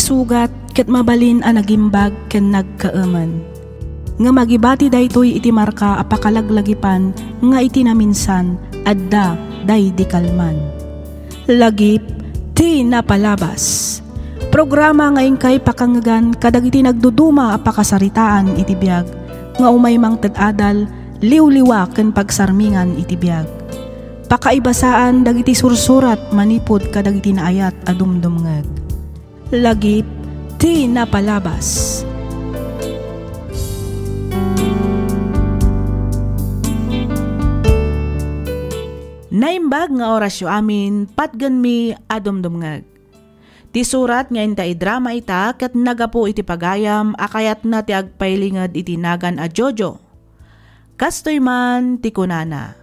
isugat ket mabalin a nagimbag ken nagkaaman. Nga magibati daytoy iti marka a pakalaglagipan nga iti naminsan adda day di kalman. Lagip ti napalabas. Programa nga ingkay pakangagan kadag iti nagduduma a pakasaritaan iti biag nga umaymang tadadal liwliwa ken pagsarmingan iti biag. Pakaibasaan dagiti sursurat manipod kadag iti naayat a dumdumngeg. Lagip ti napalabas. Naimbag nga orasyo amin patgan mi adumdumngeg. Ti surat nga inta idrama ita ket nagapo iti pagayam akayat na ti agpailingad iti nagan a Jojo. Kastoy man ti kunana.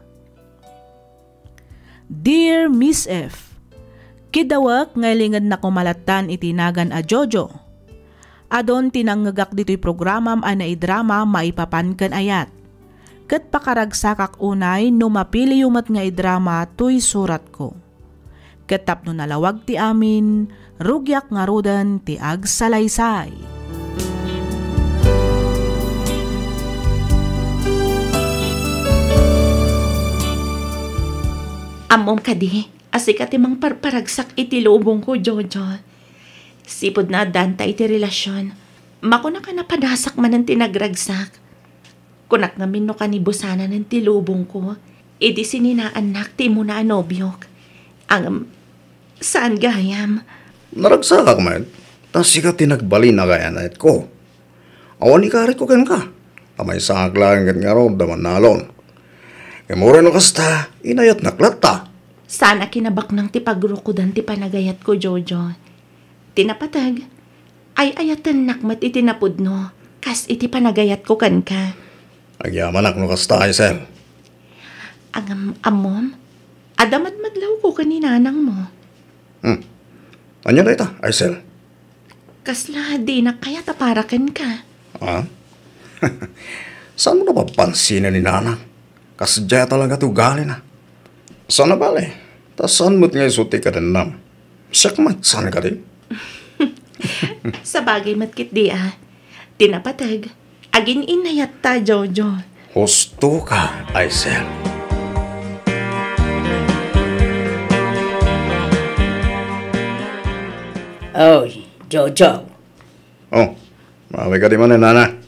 Dear Miss F, kidawak nga ilingad na kumalatan iti nagan a Jojo. Adon tinanggagak dito'y programam a naidrama maipapan ken ayat. Ket pakaragsakak unay no mapili yumat nga idrama tuy surat ko. Ket tapno nalawag ti amin, rugyak nga rudan ti agsalaysay. Amom kadi, asika ti mang parparagsak iti lubong ko, Jojo. Sipod na danta iti relasyon, makuna ka napadasak man ang tinagragsak. Kunak namin no kanibusana ng tilubong ko, iti sininaanak ti mo na anobyok. Saan gayam? Naragsakak man, tas sika tinagbali na gaya na ko. Awan ikarit ko ken ka, tamay sangak lang ken nga ron daman nalon. Kemura no kasta, inayat naklata. Sana kinabak ng ti pagrukudan ti panagayat ko, Jojo. Tinapatag, ay ayatan nakmat iti napudno, kas iti panagayat ko kan ka. Agyaman no kasta, Aisel. Amom, adamad madlaw ko kaninanang mo. Anya na ita, Aisel? Kasla, di na kaya taparakan ka. Saan mo napapansinan ni nanang? Kasadya talaga tugali na. Saan na bale? Tas saan mo't nga isuti ka din nam? Siyak man, saan ka din? Sa bagay matkit di tinapatag. Agin inayat ta, Jojo. Husto ka, Aisel. Oy, Jojo. Oh, mawag ka di man nana.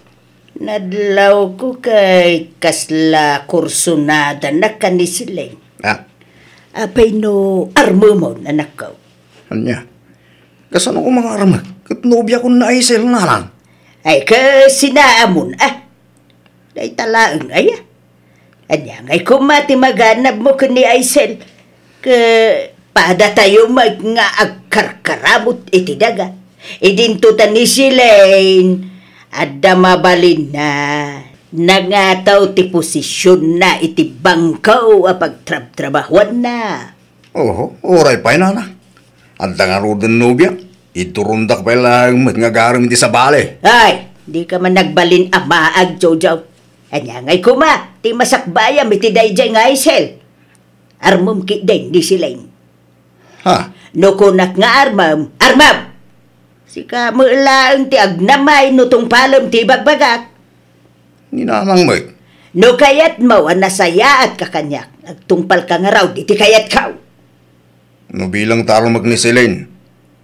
Nadlaw ko kay kasla kursunada na kanisiling. Apay no armo mo, anak ko. Anya? Kasano ko mga arma? Katnobya ko na Aisel na lang. Ay, kasi naamon, Day talaang, Anya, ngay kumati maganap mo ka ni Aisel. Pada tayo nga agkarkaramot iti daga. Idintutan ni Silain. Adda mabalin na. Nangataw ti posisyon na iti bangkaw a pagtrab-trabahuan na. Oray pa na na. Adda nga rodan nobya. Iturundak pa lang nga garam iti sa bale. Ay, di ka man nagbalin amaag, Jojo. Anya ngay kuma, ti masakbayam iti dayjay nga Aisel. Armum ki din di Silain. No kunak nga armam. Sika mo lang ti agnamay no tong palam ti bagbagak. Ninamang mo. No kayat mo ang nasaya at kakanyak. Nagtungpal ka nga raw, di ti kayat kaw. No bilang tarong magnisilain.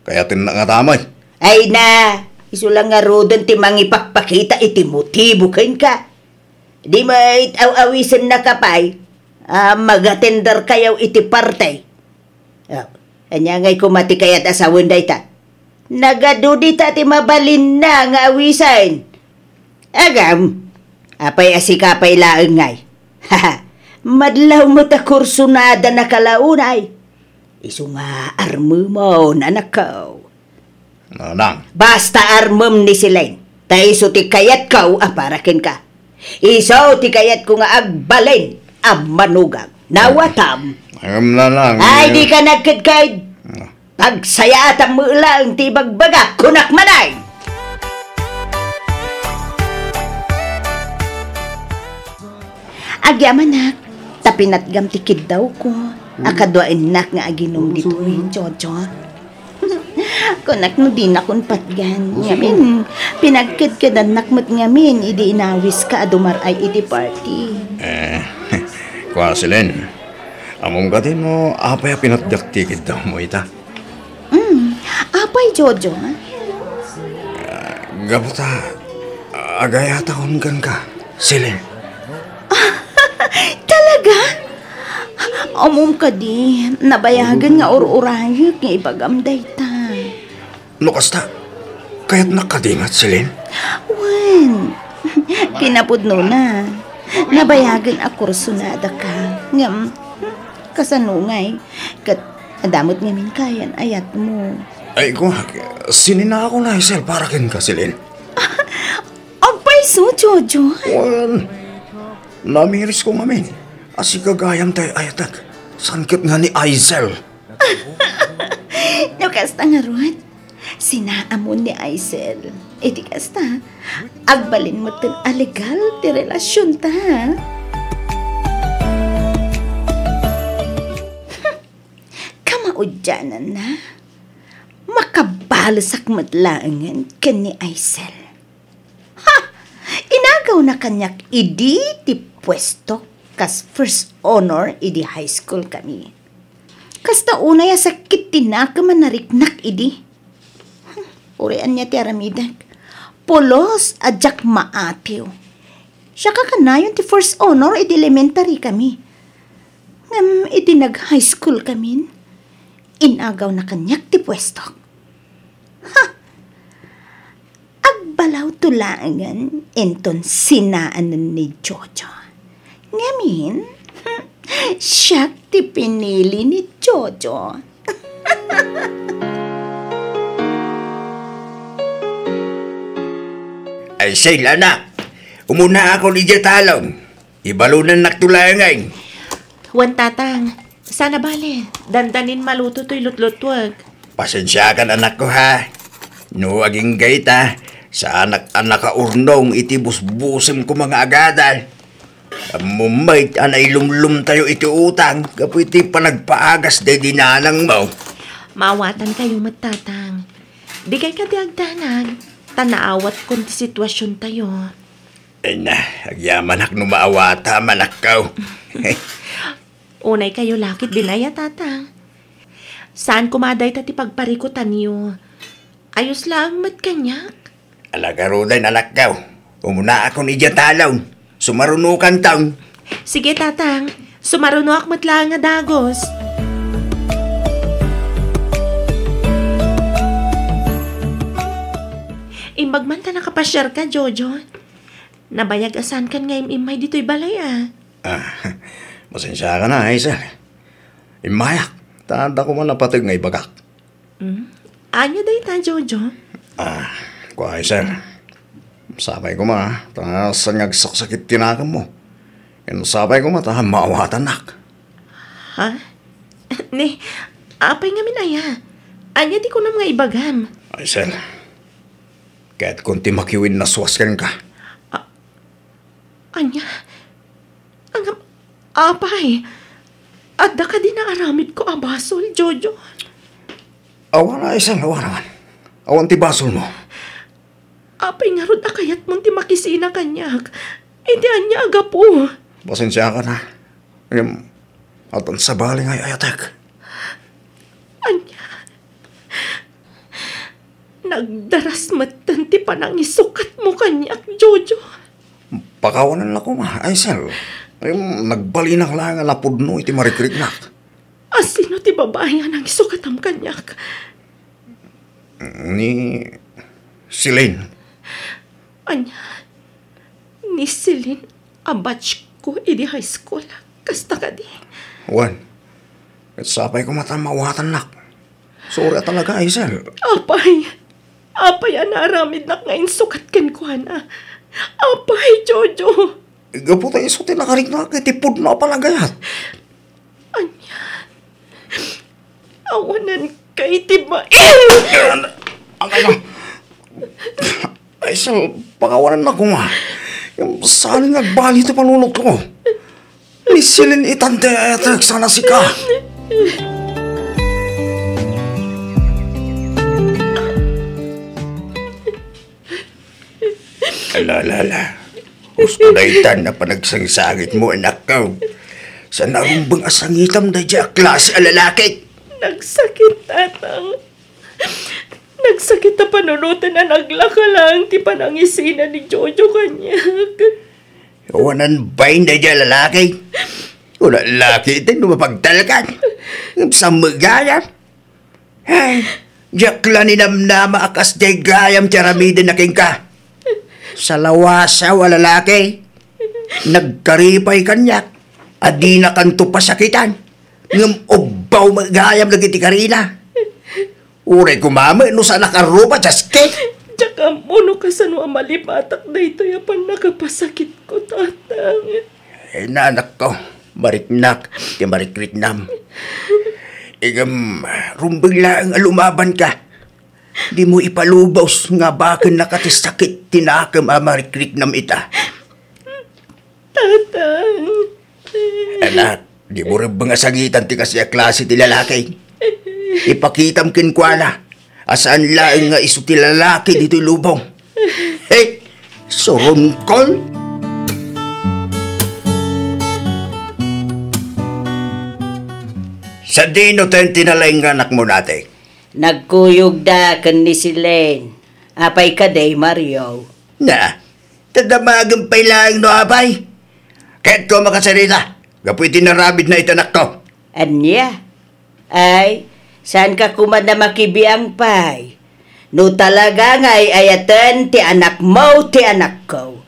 Kayatin na nga tamay. Ay na, iso lang nga rodan ti mangipakpakita iti motibo kain ka. Di may aw-awisan na kapay. Magatender kayaw iti partay. Anya ngay kumati kayat asawan day ta. Nagadudi ta ti mabalin na nga awisan. Agam, apay asikapay laeng ngay. Madlaw mo ta kursunada na kalaunay. Isu nga armo mo, anak ko. Nanang. Basta armom ni Silain. Ta iso ti kayat ko, aparakin ka. Iso ti kayat ko nga agbalin, manugang. Nawatam. Nanang. Ay, di ka nagkadkaid. Pagsaya at ang mulang ti bagbaga, kunak manay. Agyaman nak, tapinatgam tikid daw ko. Akadwain nak nga aginom dito Jojo. Kunak no din akong patgan. Ngamin, pinagkadkadan nakmat ngamin, idi inawis ka adumar ay iti party. Kwa Silen, among ka din mo, apay pinatdaktikid daw mo ita. Apay, Jojo, ha? Gabuta, agayata kong kan ka, Silen. Talaga? Amom ka di, nabayagan nga ururayag nga ibagamday ta. Nukasta, kaya't nakadingat, Silen. Wan, kinapudno na. Nabayagan a kursunada ka. Ngam, kasanungay, kat adamot ngamin kayan ayat mo. Ay, kung sinina ako na isel para kin ka, Silen. Abay so, Jojo. Wan, namiris ko ngamin. Asi kagayam tayo ayatag. Sangkit nga ni Aisel. Kasta nga Ruan, sinaamon ni Aisel. Iti kasta, agbalin mo tin alegal ti relasyon ta. Kamaudyanan na, makabalasak matlaangan kan ni Aisel. Ha! Inagaw na kanyak idi ti pwesto kas first honor idi high school kami. Kasta unay sakit tinaka manariknak idi. Urian niya ti aramidag. Polos adjak maatiw. Siya kakanayon ti first honor idi elementary kami. Ngam idi nag high school kami. Inagaw na kanyak ti pwesto. Ha! Agbalaw tulangan enton sinaanan ni Jojo. Ngamin, siya ti pinili ni Jojo. Ay, Sel, anak. Umuna ako ni Jatalong. Ibalunan naktulangan. Wan tatang, sana bale, dandanin maluto to'y lutlutwag. Pasensya ka anak ko ha. No aging gayta, sa anak-anak ka urnong iti busbusim ko mga agadal. Mumay, anay lumlum tayo iti utang, kapo iti panagpaagas day dinanang mo. Maawatan kayo matatang. Di kay kadiagdanan, tanaawat kung ti sitwasyon tayo. Ay na, agyaman no maawata manakaw. Unay kayo lakit dinaya tatang. Saan kumaday tati pagparikutan niyo? Ayos lang mat kanyak. Alagaruday nalakaw. Umuna ako ni Jatalong. Sumarunukan taong. Sige tatang, sumaruno ak matlang nga dagos. Imbagman ta nakapasyar ka, Jojo. Nabayag asan kan nga imay dito'y balay Masensya ka na, Aisel. Imayak, tanda ko man napatig nga ibagak. Anya day ta, Jojo? Ko Aisel, sabay ko ma, saan nagsaksakit tinakam mo. Sabay ko ma, maawatan nak. Ha? Ne, apay nga minaya. Anya di ko na mga ibagam. Aisel, kahit kunti makiwin na suwaskan ka. Anya, ang apay, adda ka din na aramid ko abasol, Jojo. Awan na, Aisel, awan naman. Awan ti basol mo. Apay nga rod akayat mong ti makisina kanyak. Hindi anya aga po. Pasensya ka na. At ang sabali nga'y ayatek. Anya, nagdaras matan ti panangisukat mo kanyak, Jojo. Pakawanan na ko ma, Aisel. Nagbalinak lang ang lapudno iti marikriknak. Asino ti babae nga nang isukatam kanyak? Ni Silen. Anya, ni Silin, a batch ko idi high school. Kasta ka di. Wan, at sapay ko matamawatan nak. Sorry talaga, Aisel. Apay anaramid nak ngayon sukat kan ko na. Apay, Jojo. Gapo tayo isuti nakariknak, itipod na palagayat. Anya, awanan kay tibain. Ang Aisel, pakawanan na ko nga. Saan nagbali ito panunod ko? Ni Silin itante etek sana si ka. Alala. Gusto na itan na panagsangsagit mo, anak ko. Sa narumbang asangitam na dya klase alalaki. Nagsakit, tatang. Nagsakit na panunutan na naglaka lang ti panangisina ni Jojo kanyak. Wanan bain na dya lalaki. Wala lalaki ito lumapagtalkan. Sa magayam. Ay, jakla ni namnama akas day gayam tiyaramidin na king ka. Sa lawasa wala lalaki. Nagkaripay kanyak. Adi na kanto pasakitan. Ngam obaw magayam lagi ti karina. Uray kumama, no sa nakarupa, jaske. Tsaka mono ka sa no malipatak na ito yapan nakapasakit ko, tatang. Eh, nanak ko, mariknak, ti marikritnam. Igam, rumbing lang alumaban ka. Di mo ipalubaws nga bakit nakatisakit tinakam marikritnam ita. Tatang. Anak, di mo rin mga sagitan ti kasi klase ti lalaki. Ipakitam kinkwana. Asaan laing nga iso ti lalaki dito lubong. Hey, surungkol. Sa dino tayo tinalaing anak mo natin? Nagkuyog da kan ni Silen. Apay ka day, Mario. Na, tadamagang pailaing no apay. Kahit ko makasarita, gapoy tinarabid na itanak ko. Anya? Ay, saan ka kuman na makibiang pay? No talaga nga'y ayatan ti anak mo, ti anak ko.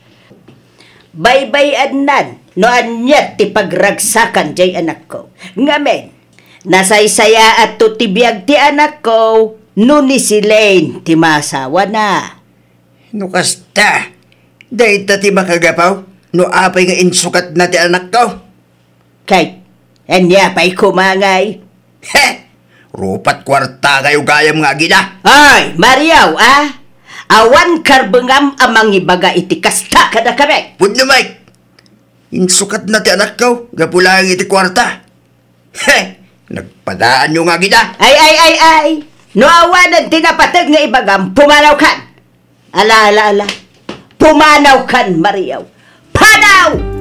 Baybay adnan, no anyat ti pagragsakan jay anak ko. Ngamen, nasaysaya at to ti biyag ti anak ko, no ni si Lane ti masawa na. No kasta, dahi ta ti makagapaw, no apay nga insukat na ti anak ko. Kay, anya pa'y kumangay. Heh! Rupat kwarta kayo gayam nga gina. Ay, Mariaw, ah? Awan karbengam amang ibaga iti kasta kada kami. Pud na, Mike. Insukat na ti anak ko, gapulang iti kwarta. Heh! Nagpadaan nyo nga gina. Ay. No awanan tinapatag nga ibagam, pumanaw kan. Ala. Pumanaw kan, Mariaw. Panaw!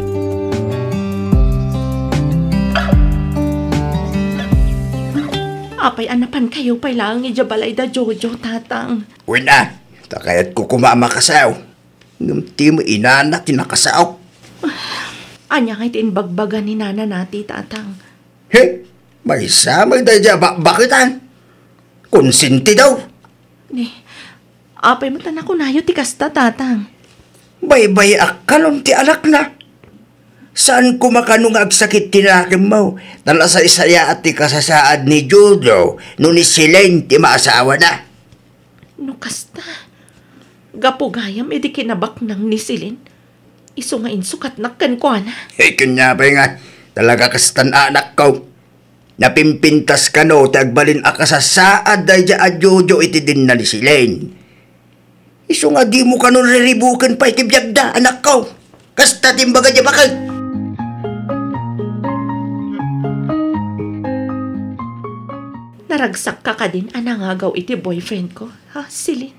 Apay anapan kayo pay lang ijabalay da Jojo, tatang. Wala, takayat ko kumama kasaw. Ngamti mo inanak kinakasaw. Anya ngay tinbagbagan ni nana nati, tatang. He, may samay da dya bakitan. Konsinti daw. Ni, apay mo tanak ko nayo ti kasta, tatang. Baybay akalon ti anak na. Saan ko makanong agsakit tinakim mo? Tala sa isaya at ti kasasaad ni Jojo, no ni Silen ti maasawa na. No kasta. Gapugayam edi kinabak nang ni Silin. Iso nga insukat nakkan ko na. Eh, kunyapay nga, talaga kastan anak ko. Napimpintas ka no, tagbalin a kasasaad day dya at Jojo iti din na ni Silen. Iso nga di mo kanong riribukan pa itibiyag da, anak ko. Kasta timbaga dya bakit? Naragsak ka din anangagaw iti boyfriend ko, ha, Silin?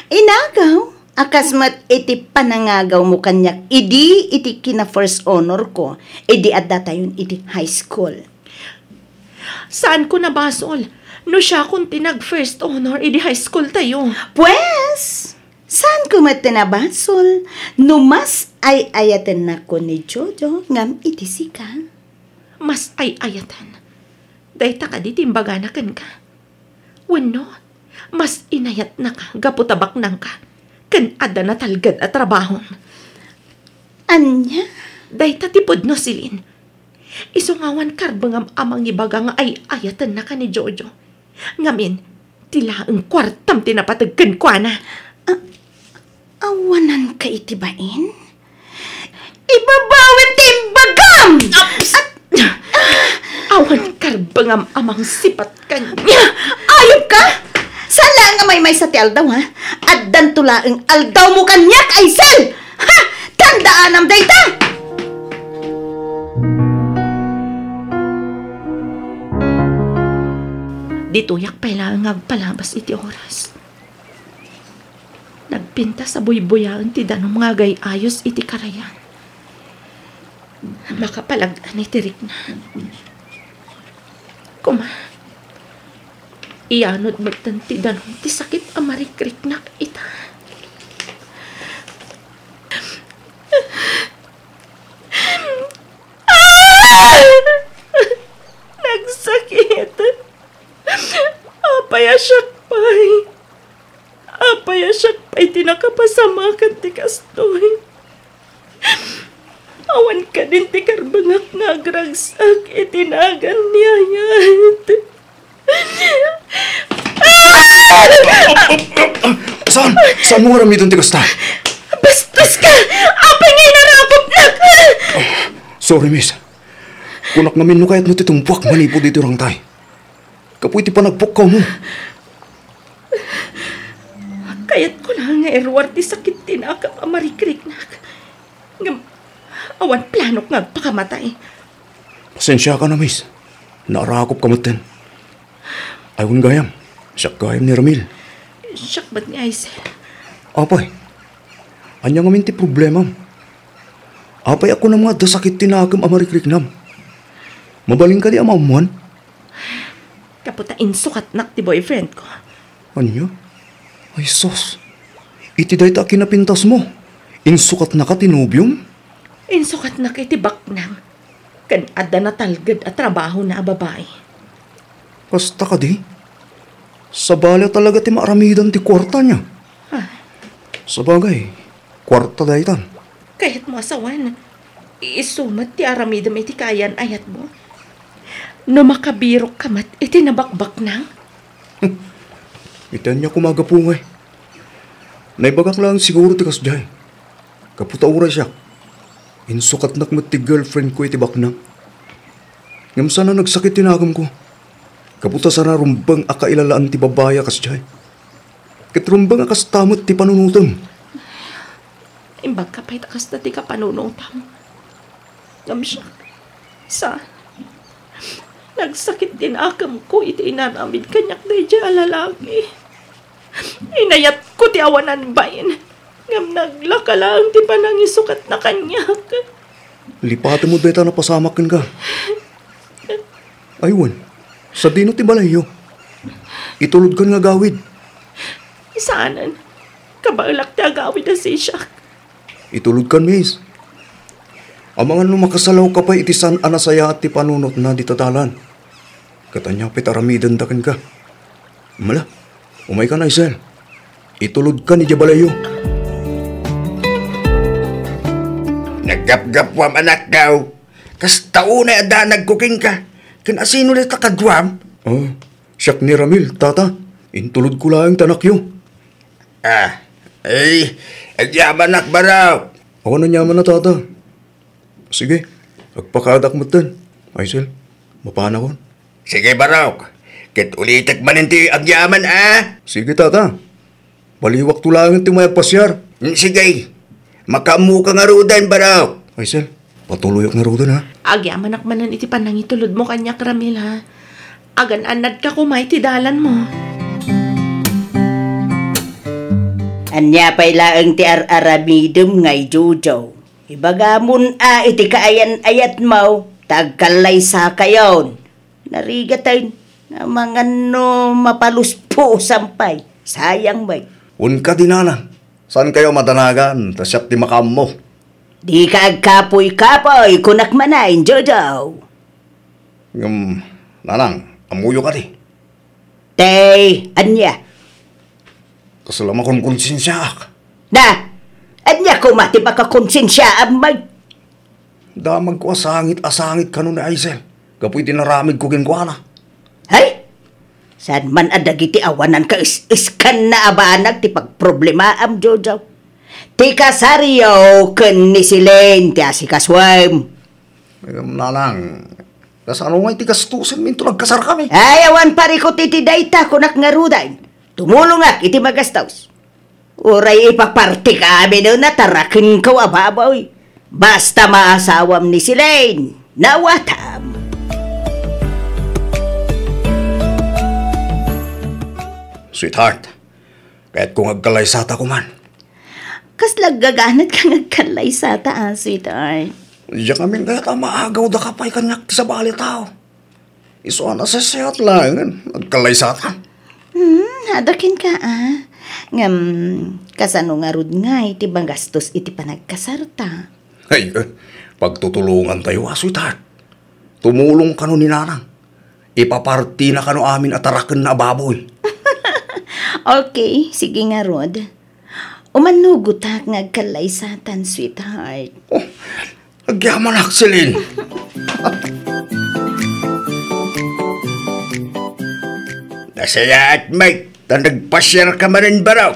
Inagaw? Akasmat iti panangagaw mo kanyak. Idi iti kina first honor ko. Idi at datayon iti high school. Saan ko nabasol? No siya kung tinag first honor, edi high school tayo. Pues, saan ko matinabasol? Numas ay ayatan na ko ni Jojo ngam iti sika. Mas ay ayatan. Dahita ka di timbaganakan ka. Wano, mas inayat na ka, gaputabak nang ka. Kan ada na talgad at trabaho. Anya? Dahita tipod no Silin. Isungawan karbangam amang ibaga nga ay ayatan na ka ni Jojo. Ngamin, tila ang kwartam tinapatagkan ko na. Awanan ka itibain? Ibabawin timbagam! Awan karbangam amang sipat kanya. Ayop ka? Sala nga may sa ti aldaw, ha? Addan tulaang aldaw mo kanyak ay sel! Ha! Tandaan am dayta! Dituyak pa lang agpalabas iti oras. nagpinta sa buybuyaan ti danong mga gayayos iti karayan. Makapalag-an iti rikna. Kuma, iyanod magtan ti danong ti sakit amarikrik-nak ita. Nagsakit. Apayasyak pa'y tinakapasamakan ti kastoy. Awan ka din ti karbangak nga agragsak itinagan niya yan. Saan mo aram itong tikasta? Bastos ka! Apay ngay narakot na ka! Sorry, miss. Kunak namin no kahit mo titumpwak manipo dito rang tay. Kapoy ti panagpok mo. Kayat ko na nga erwar ti sakit tinakap amarikrik-nak. Awan planok nga pakamatay. Pasensya ka na, miss. Naarakop ka matin. Ayun gayam. Siyak gayam ni Ramil. Siyak ba't ni Aisel? Apay. Anya nga minti problema. Apay ako na mga dasakit tinakam amarikrik-nam. Mabaling ka di amamuan. Kaputa insukat nak ti boyfriend ko. Anya? Ay sos. Iti day ta kinapintas mo. Insukat na ka tinubyong? Insukat na kay ti baknang. Kan adda na talgad at trabaho na babae. Basta ka di. Sa bala talaga ti maaramidan ti kwarta niya. Sa bagay, kwarta day tan. Kahit mo asawan, isumat ti aramidam iti kayan ayat mo. No makabirok kamat iti nabakbak nang. Itan niya kumagapungay. Naibagak lang siguro ti kasjay. Kaputa ura siya. Insukat nakmat ti girlfriend ko iti baknang. Ngam sana nagsakit tinagam ko. Kaputa sana rumbang akailalaan ti babaya kasjay. Kat rumbang akas tamot ti panunutam. Imbag ka pa'y takas na ti kapanunutam. Ngam siya. Nagsakit din akam ko iti inaramid kanyak na dya lalaki. Inayat ko ti awanan bayin. Ngam naglaka lang ti panangisukat na kanyak. Lipatan mo beta na pasamakin ka. Aywan, sa dino ti balayo. Itulod ka nga gawid. Isanan, kabalak ti agawid na si Shak. Itulod ka, miss. Amangan no makasalaw ka pa iti san anasaya at ti panunot na ditatalan. Katanya pitaramidan dakan ka. Mala, umay ka na, Isel. Itulod ka ni Jabalayo. Naggap-gapwam anak daw. Kas taunay ada nagkuking ka. Kinasino na takagwam? Siyak ni Ramil, tata. Intulod ko lang tanakyo. Agyaman nak baraw. Ako na nyaman na, tata. Sige, agpakadak mo tan. Isel, mapana ko. Sige baraw. Kit ulitak maninti agyaman Sige, tata. Baliwak tulangan ti mayagpasyar. Sige. Makamu ka nga rudan baraw. Isel, patuloy ak nga rudan, ha? Agyaman akmanan iti panangitulod mo kanyak Ramil ha. Agan-anad ka kumay ti dalan mo. Anya pa'y laang ti aramidum ngay Jojo. Ibagamon iti kaayan-ayat mo, tagkalay sa kayon. Narigatay na mga no mapaluspo sampay. Sayang bay. Unka dinana. Saan kayo madanagan? Tasyat di makam mo. Di ka agkapoy-kapoy kunak manayin, Jojo. Nanang, amuyo ka di. Tay, anya. Kasalama kong konsensya ak. Na, anya ko mati pakakonsensya amay. Damag ko asangit ka nun na Aisel. Kapoy tinaramid ko ginkwana. Hay? Saan man adagiti awanan ka iskan na abanag ti pagproblema am Jojo. Ti kasaryo ken ni Silen ti asikaswam. Nanang, kasano nga iti kastusin minto nagkasar kami. Ayawan pari ko titi dayta kunak nga ruday. Tumulong ak iti magastaws. Uray ipaparti kami no natarakin ko ababoy. Basta maasawam ni Silen. Nawatam. Sweetheart, kahit kung agkalaysata ko man, Kas laggaganat ka nagkalay sa taas, sweetheart. Diyan kami kaya maagaw da kapay kanyak sa bali tao. Iso na sa siyat lang, nagkalay sa ta. Hadakin ka Ngam, kasano nga rod nga iti bang gastos iti panagkasarta. Ay, pagtutulungan tayo, sweetheart. Tumulong ka no ni nanang. Ipaparti na ka no amin at tarakan na baboy. Okay, sige nga rod. Umanugutak nga agkalay sa tan, sweetheart. Oh, agyaman akselin. Nasaya at Mike, nagpasyar ka manin ba raw?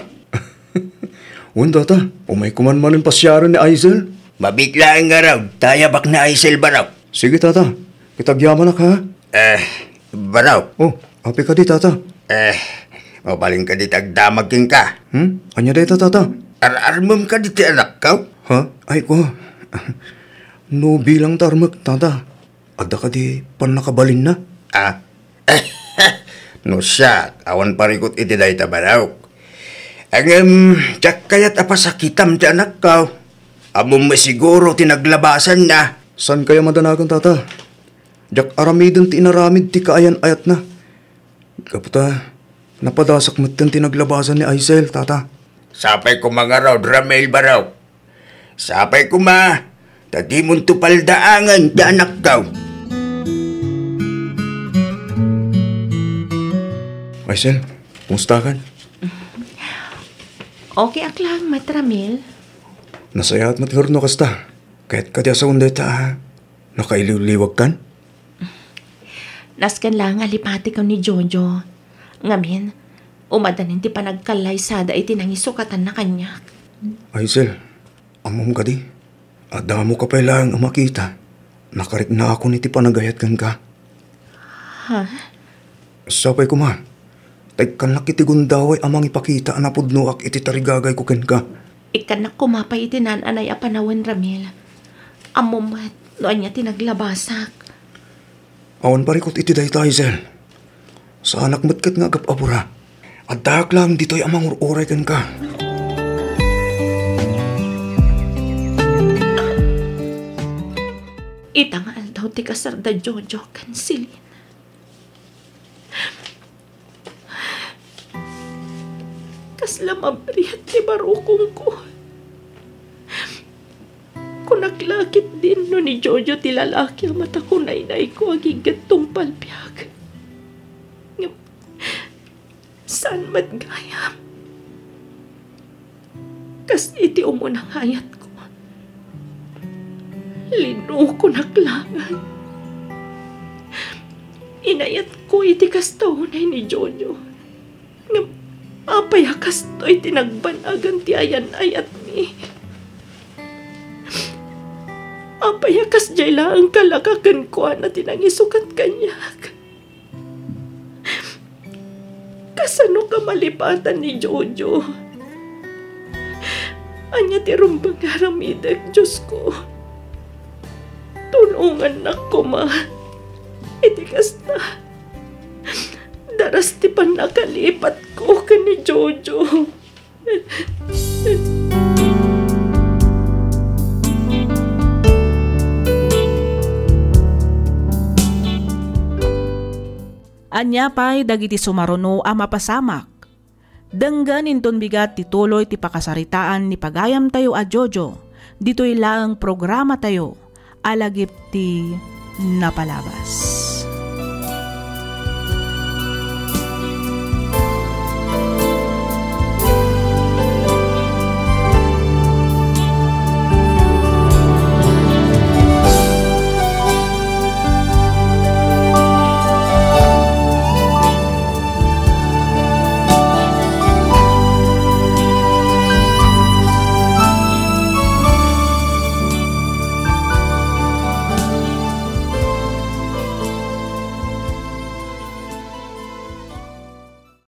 Tata, umay kuman man yung pasyaran ni Aisel. Mabiglaan nga raw, tayabak na Aisel ba raw? Sige, tata. Kitagyaman na ka. Ba raw? Oh, api ka di, tata. Mabaling ka di tagdamagin ka. Anya dito, tata? Ararmam ka di ti anak ka? Ha? Ay ko. No bilang tarmak, tata. Ada ka di pan nakabalin na. No siya, awan parikot iti day tabaraw. Ang tsak kaya't apasakitam ti anak ka. Among masiguro tinaglabasan na. San kaya madanagan, tata? Jak aramidon ti inaramid ti kaayan ayat na. Kaputa, napadasak mo't tinaglabasan ni Aisel, tata. Sapay ko mga raw, Ramel ba raw? Sapay ko tadi mong tupaldaangan ti anak ka. Aisel, kumusta kan? Okay aklang, Matramil. Nasaya at matihurno kasta. Kahit kadya sa unday ta, nakailiw-liwag kan? Naskan lang alipati ka ni Jojo. Ngamin, umadanin ti panagkalay sada iti nangisukatan na kanyak. Aisel, amom ka di. Adamo ka pa lang ang makita. Nakarik na ako niti panagayat kan ka. Ha? Sapay ko Tagkan laki ti gundaway amang ipakita anapudnoak iti tarigagay ko ken ka. Ikanak kumapay iti nananay a panawan, Ramil. Amumat, noan niya tinaglabasak. Awan parikot iti dayta, Aisel. Sa anak matkat nga agap-apura. At dahak lang dito'y amang uray ken ka. Itangal daw ti kasarda Jojo kansilin. Kasla mabrihat ti barukong ko. Kunaklakit din no ni Jojo ti lalaki ang matakunay-nay ko agigat tong palpiyag. Saan matgayam? Kas iti umunang hayat ko. Lino ko naklangan. Inayat ko iti kastaunay ni Jojo. Apayakas to'y tinagbanagan ti ayan ayat mi. Apayakas jay lang kalakakan ko na tinangisukat kanyak. Kasano ka malipatan ni Jojo? Anya ti rumbang haramidag, Diyos ko. Tulungan na ko, Iti kasta. Daras ti pan nakalipat ko ka ni Jojo. Anya pa'y dagiti sumaruno a mapasamak. Denggan inton bigat tituloy ti pakasaritaan ni pagayam tayo a Jojo. Dito'y laang programa tayo. Alagip ti napalabas.